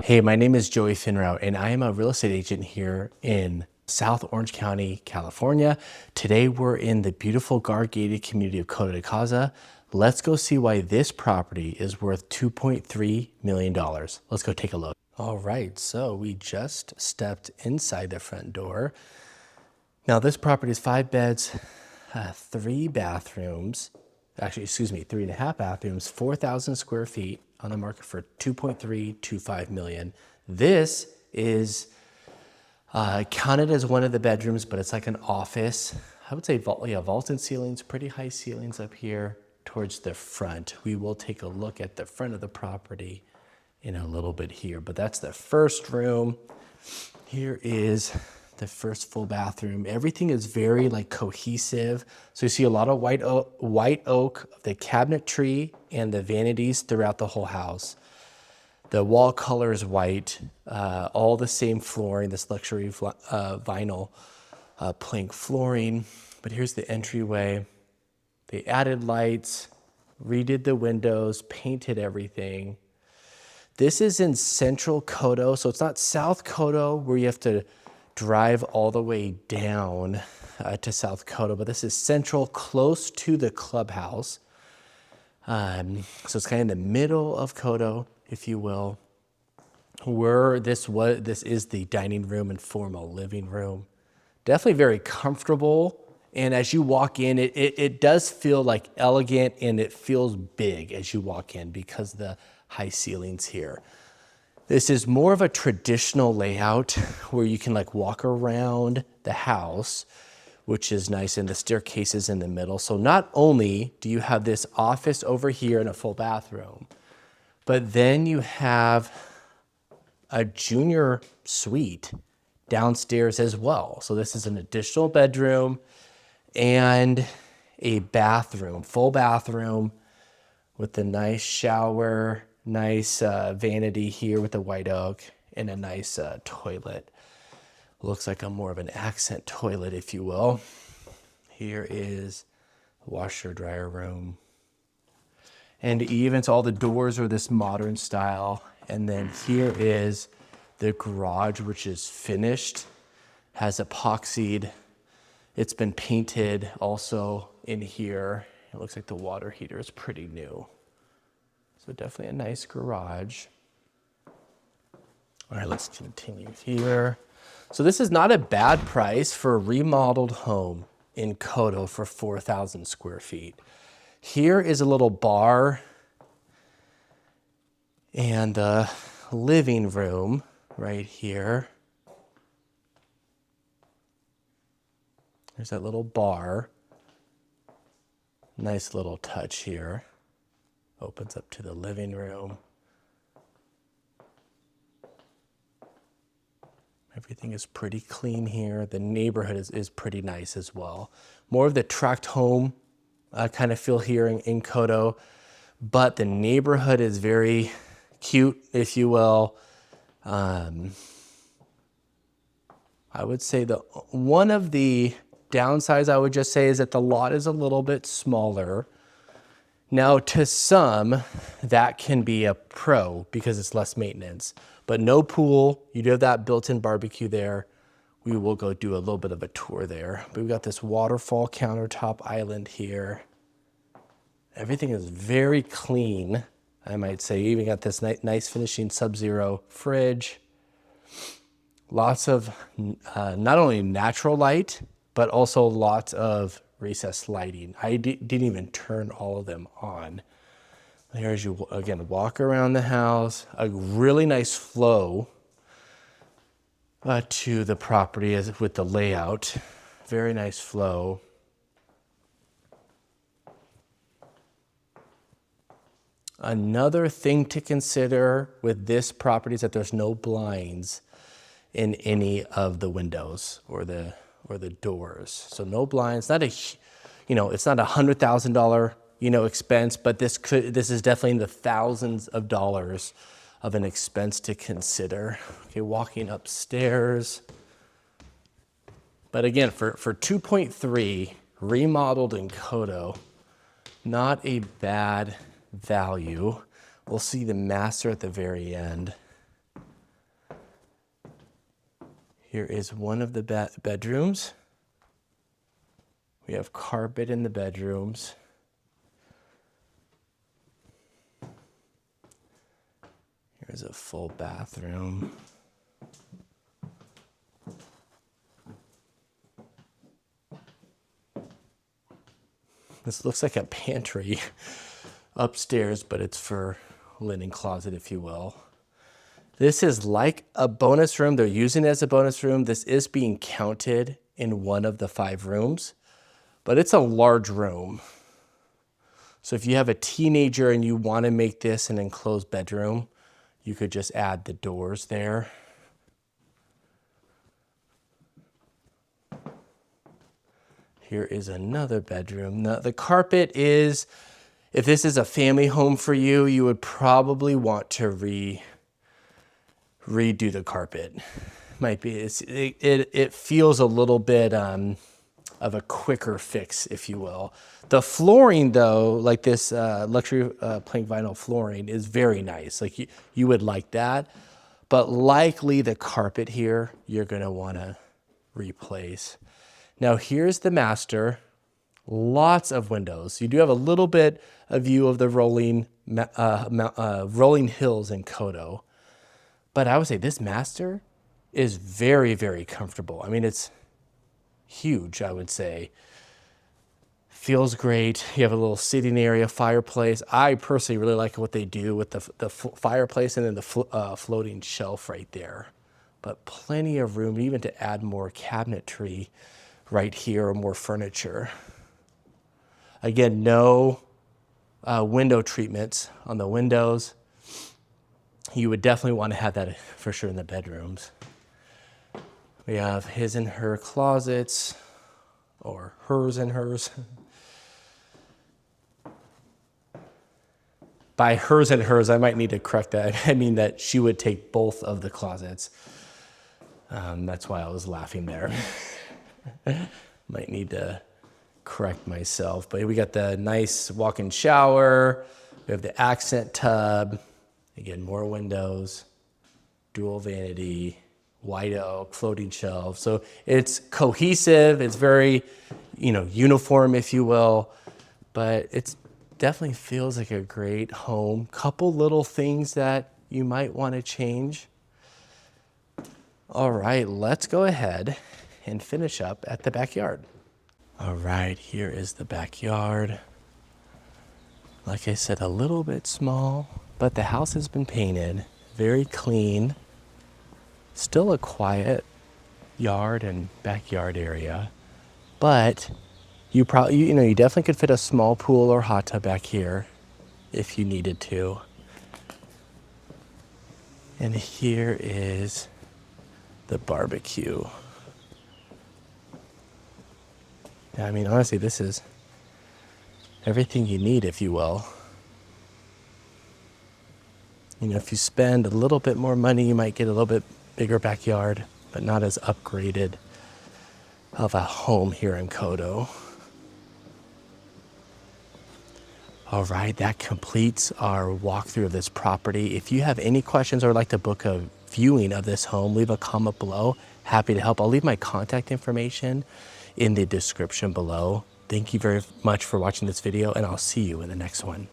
Hey, my name is Joey Finrau, and I am a real estate agent here in South Orange County, California. Today, we're in the beautiful guard-gated community of Coto de Caza. Let's go see why this property is worth $2.3 million. Let's go take a look. All right, so we just stepped inside the front door. Now, this property is 5 beds, 3 bathrooms. Actually, excuse me, 3.5 bathrooms, 4,000 square feet, on the market for $2.325 million. This is counted as one of the bedrooms, but it's like an office. I would say vaulted ceilings, pretty high ceilings up here towards the front. We will take a look at the front of the property in a little bit here, but that's the first room. Here is the first full bathroom. Everything is very cohesive. So you see a lot of white oak, the cabinetry and the vanities throughout the whole house. The wall color is white, all the same flooring, this luxury vinyl plank flooring. But here's the entryway. They added lights, redid the windows, painted everything. This is in central Coto, so it's not South Coto where you have to drive all the way down to South Coto, but this is central, close to the clubhouse. So it's kind of in the middle of Coto, if you will, where this is the dining room and formal living room. Definitely very comfortable. And as you walk in, it does feel like elegant, and it feels big as you walk in because of the high ceilings here. This is more of a traditional layout where you can walk around the house, which is nice, and the staircase is in the middle. So not only do you have this office over here and a full bathroom, but then you have a junior suite downstairs as well. So this is an additional bedroom and a bathroom, full bathroom with a nice shower, nice vanity here with the white oak, and a nice toilet. Looks like more of an accent toilet, if you will. Here is the washer dryer room. And even so, all the doors are this modern style. And then here is the garage, which is finished, has epoxied. It's been painted also in here. It looks like the water heater is pretty new. So definitely a nice garage. All right, let's continue here. So this is not a bad price for a remodeled home in Coto for 4,000 square feet. Here is a little bar and the living room right here. There's that little bar. Nice little touch here. Opens up to the living room. Everything is pretty clean here. The neighborhood is pretty nice as well. More of the tract home kind of feel here in Coto, but the neighborhood is very cute, if you will. I would say one of the downsides I would just say is that the lot is a little bit smaller. Now, to some, that can be a pro because it's less maintenance, but no pool. You do have that built-in barbecue there. We will go do a little bit of a tour there. But we've got this waterfall countertop island here. Everything is very clean, I might say. You even got this nice finishing Sub-Zero fridge. Lots of not only natural light, but also lots of recessed lighting. I didn't even turn all of them on. Here as you, again, walk around the house, a really nice flow to the property with the layout. Very nice flow. Another thing to consider with this property is that there's no blinds in any of the windows or the doors. So no blinds, it's not $100,000, expense, but this is definitely in the thousands of dollars of an expense to consider. Okay, walking upstairs. But again, for 2.3 remodeled in Coto, not a bad value. We'll see the master at the very end. Here is one of the bedrooms. We have carpet in the bedrooms. Here's a full bathroom. This looks like a pantry upstairs, but it's for linen closet, if you will. This is like a bonus room. They're using it as a bonus room. This is being counted in one of the 5 rooms, but it's a large room. So if you have a teenager and you want to make this an enclosed bedroom, you could just add the doors there. Here is another bedroom. The carpet is, if this is a family home for you, you would probably want to redo the carpet. Might be, it feels a little bit of a quicker fix, if you will. The flooring though, like this luxury plank vinyl flooring is very nice. Like you would like that, but likely the carpet here, you're gonna wanna replace. Now here's the master, lots of windows. You do have a little bit of view of the rolling hills in Coto, but I would say this master is very, very comfortable. I mean, it's huge, I would say. Feels great. You have a little sitting area, fireplace. I personally really like what they do with the fireplace and then the floating shelf right there. But plenty of room even to add more cabinetry right here or more furniture. Again, no window treatments on the windows. You would definitely want to have that for sure in the bedrooms. We have his and her closets, or hers and hers. By hers and hers, I might need to correct that. I mean that she would take both of the closets. That's why I was laughing there. Might need to correct myself. But we got the nice walk-in shower. We have the accent tub. Again, more windows, dual vanity, white oak, floating shelves. So it's cohesive. It's very, uniform, if you will. But it definitely feels like a great home. Couple little things that you might want to change. All right, let's go ahead and finish up at the backyard. All right, here is the backyard. Like I said, a little bit small, but the house has been painted, very clean. Still a quiet yard and backyard area, but you definitely could fit a small pool or hot tub back here if you needed to. And here is the barbecue. I mean, honestly, this is everything you need, if you will. If you spend a little bit more money, you might get a little bit bigger backyard, but not as upgraded of a home here in Coto. All right, that completes our walkthrough of this property. If you have any questions or would like to book a viewing of this home, leave a comment below. Happy to help. I'll leave my contact information in the description below. Thank you very much for watching this video, and I'll see you in the next one.